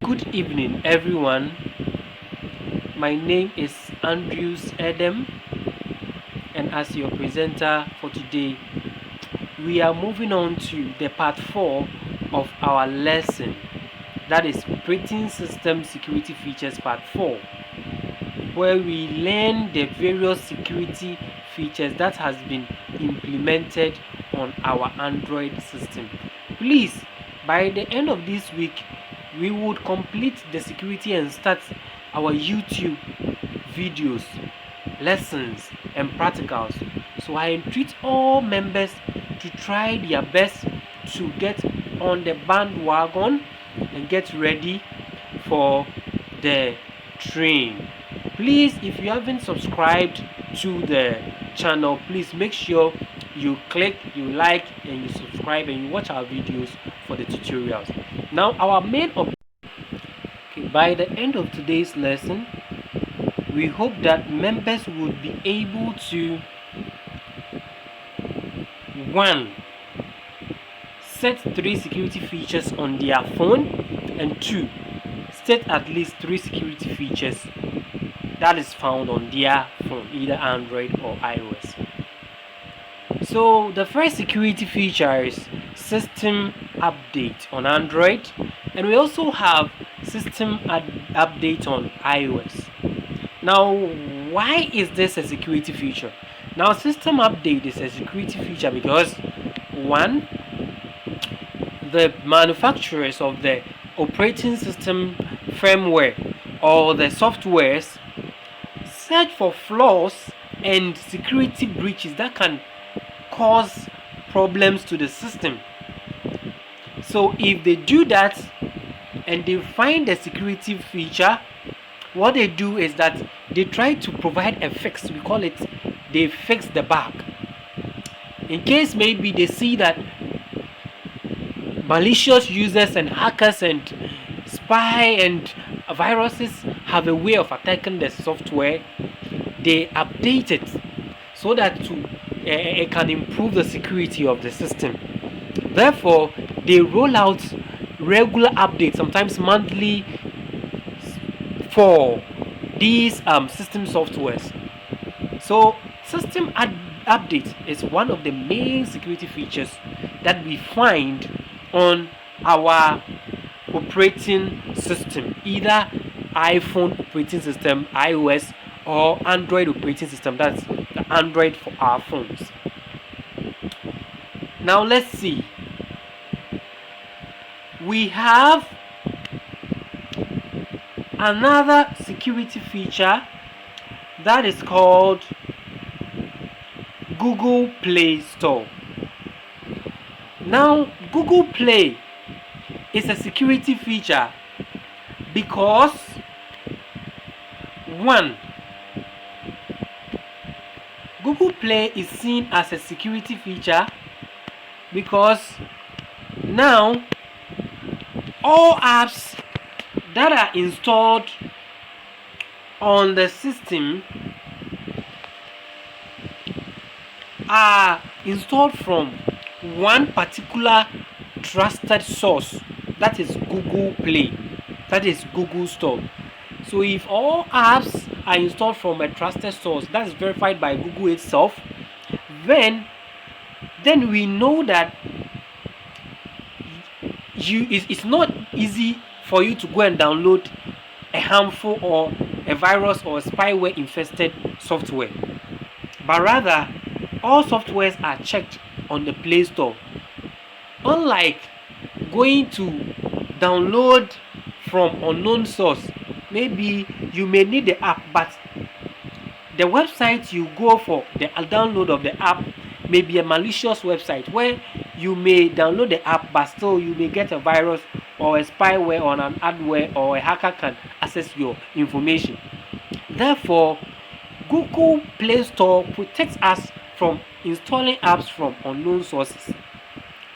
Good evening, everyone. My name is Andrews Edem, and as your presenter for today, we are moving on to the part 4 of our lesson, that is Operating System Security Features Part 4, where we learn the various security features that has been implemented on our Android system. Please, by the end of this week, we would complete the security and start our YouTube videos, lessons, and practicals. So I entreat all members to try their best to get on the bandwagon and get ready for the train. Please, if you haven't subscribed to the channel, please make sure you click, you like, and you subscribe, and you watch our videos for the tutorials. Now, our main objective, by the end of today's lesson, we hope that members would be able to 1. Set 3 security features on their phone, and 2. Set at least 3 security features that is found on their phone, either Android or iOS. So the first security feature is system update on Android, and we also have system update on iOS. Now, why is this a security feature? Now, system update is a security feature because 1, the manufacturers of the operating system firmware or the softwares search for flaws and security breaches that can cause problems to the system. So if they do that and they find a security feature, what they do is that they try to provide a fix. We call it, they fix the bug. In case maybe they see that malicious users and hackers and spy and viruses have a way of attacking the software, they update it so that it can improve the security of the system. Therefore, they roll out regular updates, sometimes monthly, for these system softwares. So system update is one of the main security features that we find on our operating system, either iPhone operating system, iOS, or Android operating system. That's the Android for our phones. Now let's see. We have another security feature that is called Google Play Store. Now, Google Play is a security feature because 1, Google Play is seen as a security feature because now all apps that are installed on the system are installed from one particular trusted source, that is Google Play, that is Google Store. So if all apps are installed from a trusted source that is verified by Google itself, then we know that it's not easy for you to go and download a harmful or a virus or a spyware infested software, but rather all softwares are checked on the Play Store. Unlike going to download from unknown source, maybe you may need the app, but the website you go for the download of the app may be a malicious website where you may download the app, but still you may get a virus or a spyware or an adware, or a hacker can access your information. Therefore, Google Play Store protects us from installing apps from unknown sources.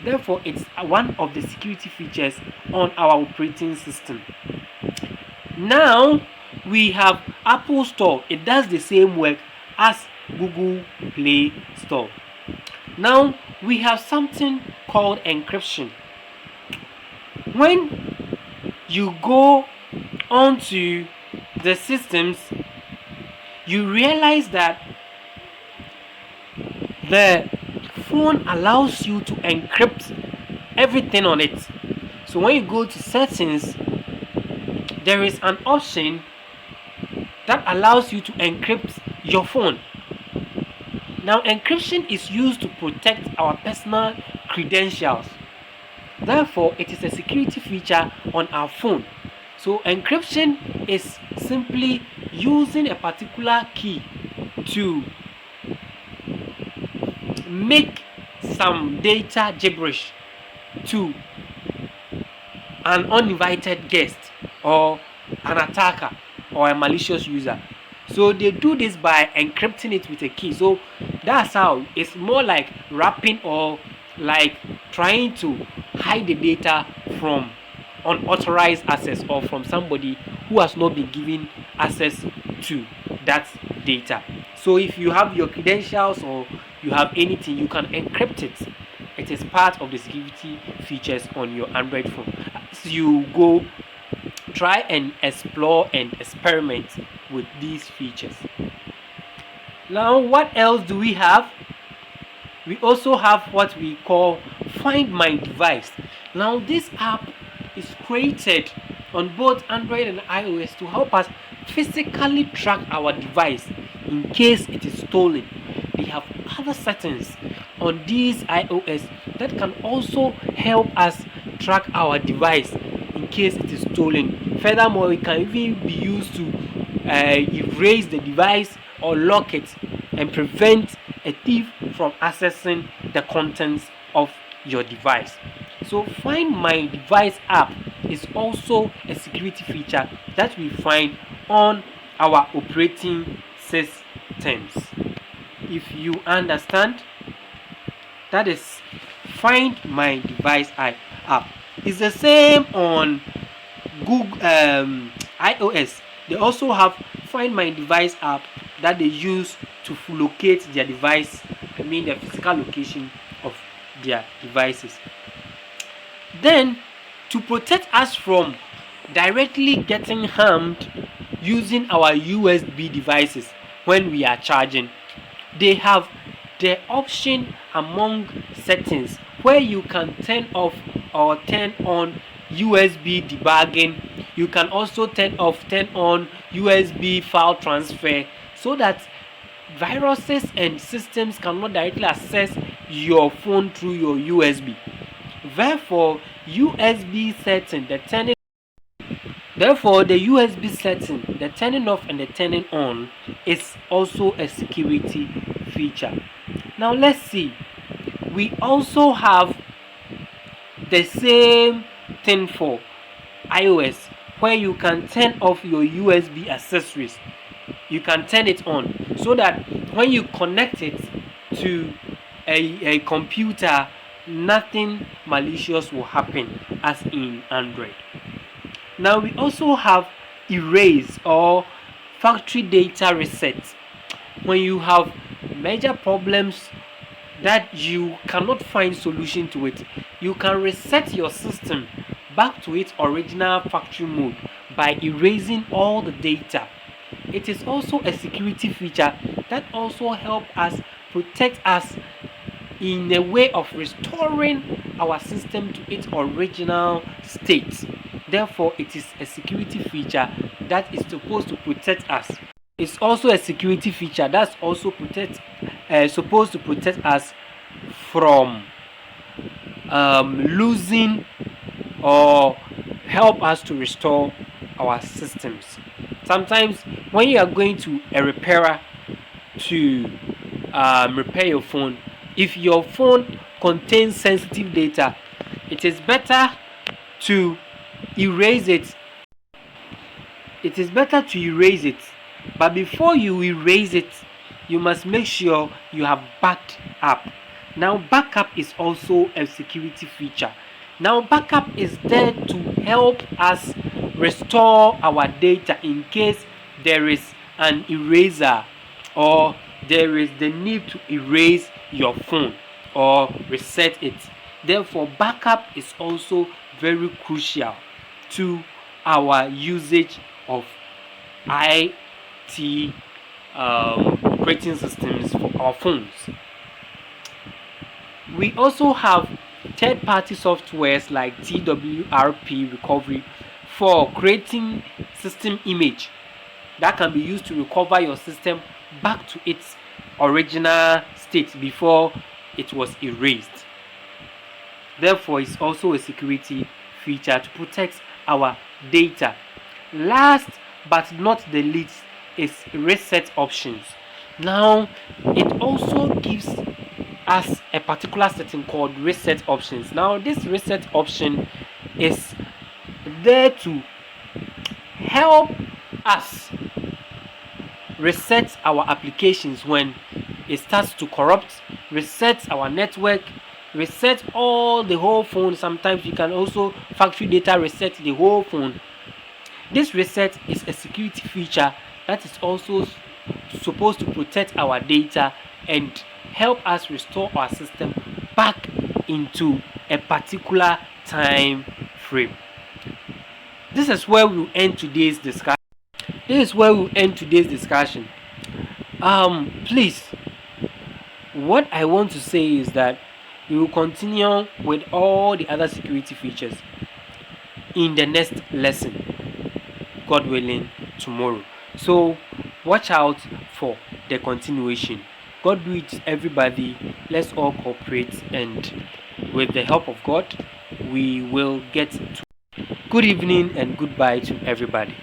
Therefore, it's one of the security features on our operating system. Now, we have Apple Store. It does the same work as Google Play Store. Now, we have something called encryption. When you go onto the systems, you realize that the phone allows you to encrypt everything on it. So when you go to settings, there is an option that allows you to encrypt your phone. Now, encryption is used to protect our personal credentials. Therefore, it is a security feature on our phone. So encryption is simply using a particular key to make some data gibberish to an uninvited guest or an attacker or a malicious user. So they do this by encrypting it with a key. So that's how it's more like wrapping or like trying to hide the data from unauthorized access or from somebody who has not been given access to that data. So if you have your credentials or you have anything, you can encrypt it. It is part of the security features on your Android phone. So you go try and explore and experiment with these features. Now, what else do we have? We also have what we call Find My Device. Now, this app is created on both Android and iOS to help us physically track our device in case it is stolen. They have other settings on these iOS that can also help us track our device in case it is stolen. Furthermore, it can even be used to erase the device or lock it and prevent a thief from accessing the contents of your device. So Find My Device app is also a security feature that we find on our operating systems. If you understand, that is Find My Device app. It's the same on Google iOS. They also have Find My Device app that they use to locate their device, the physical location of their devices. Then, to protect us from directly getting harmed using our USB devices when we are charging, they have the option among settings where you can turn off or turn on USB debugging. You can also turn on USB file transfer so that viruses and systems cannot directly access your phone through your USB. Therefore, USB setting, the USB setting, the turning off and the turning on is also a security feature. Now let's see. We also have the same thing for iOS where you can turn off your USB accessories. You can turn it on so that when you connect it to a computer, nothing malicious will happen as in Android. Now we also have erase or factory data reset. When you have major problems that you cannot find solution to it, you can reset your system back to its original factory mode by erasing all the data. It is also a security feature that also helps us protect us in a way of restoring our system to its original state. Therefore, it is a security feature that is supposed to protect us. It's also a security feature that's also supposed to protect us from losing or help us to restore our systems. Sometimes when you are going to a repairer to repair your phone, if your phone contains sensitive data, it is better to erase it. But before you erase it, you must make sure you have backed up. Now, backup is also a security feature. Now, backup is there to help us restore our data in case there is an eraser or there is the need to erase your phone or reset it. Therefore, backup is also very crucial to our usage of IT operating systems for our phones. We also have third-party softwares like TWRP recovery for creating system image that can be used to recover your system back to its original state before it was erased. Therefore, it's also a security feature to protect our data. Last but not the least is reset options. Now, it also gives us a particular setting called reset options. Now, this reset option is there to help us reset our applications when it starts to corrupt, reset our network, reset all the whole phone. Sometimes you can also factory data reset the whole phone. This reset is a security feature that is also supposed to protect our data and help us restore our system back into a particular time frame. This is where we'll end today's discussion. Please, what I want to say is that we will continue with all the other security features in the next lesson, God willing, tomorrow. So watch out for the continuation. God be with everybody. Let's all cooperate, and with the help of God, we will get to. Good evening and goodbye to everybody.